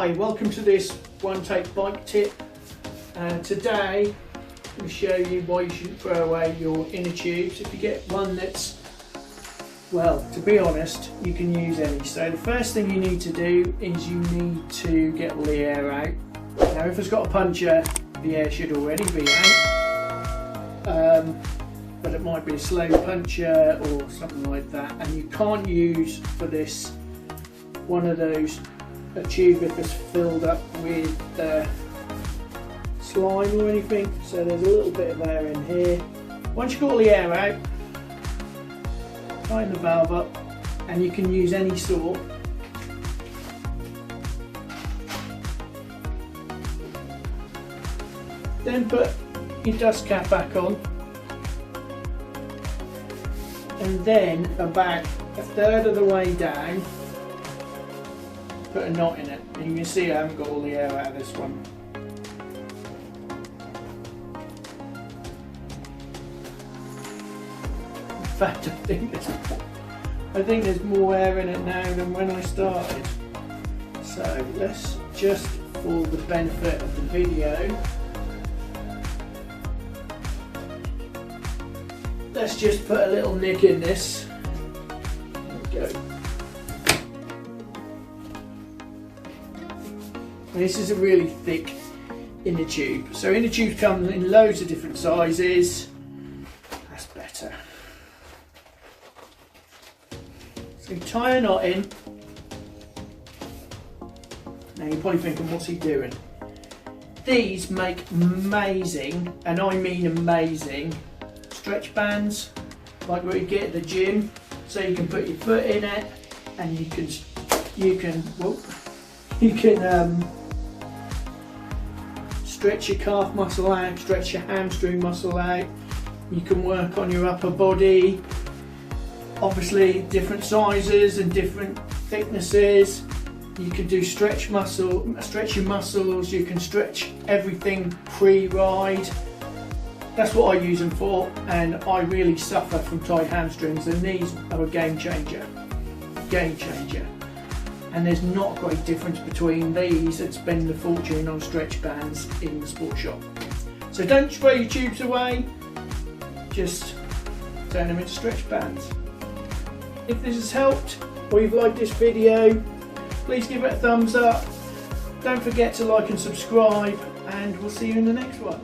Hi, welcome to this one take bike tip. Today I'm going to show you why you shouldn't throw away your inner tubes. If you get one that's, well, to be honest, you can use any. So the first thing you need to do is you need to get all the air out. Now if it's got a puncture, the air should already be out, but it might be a slow puncture or something like that, and you can't use for this one of those a tube if it's filled up with slime or anything. So there's a little bit of air in here. Once you've got all the air out, tighten the valve up, and you can use any sort. Then put your dust cap back on, and then about a third of the way down put a knot in it. And you can see I haven't got all the air out of this one. In fact, I think there's more air in it now than when I started. So let's just, for the benefit of the video, let's just put a little nick in this. There we go. This is a really thick inner tube. So inner tubes come in loads of different sizes. That's better. So tie a knot in. Now you're probably thinking, what's he doing? These make amazing, and I mean amazing, stretch bands, like what you get at the gym. So you can put your foot in it, and you can stretch your calf muscle out, stretch your hamstring muscle out. You can work on your upper body. Obviously different sizes and different thicknesses. You can do stretch your muscles, you can stretch everything pre-ride. That's what I use them for, and I really suffer from tight hamstrings, and these are a game changer. Game changer. And there's not a great difference between these and spending a fortune on stretch bands in the sports shop. So don't throw your tubes away, just turn them into stretch bands. If this has helped, or you've liked this video, please give it a thumbs up. Don't forget to like and subscribe, and we'll see you in the next one.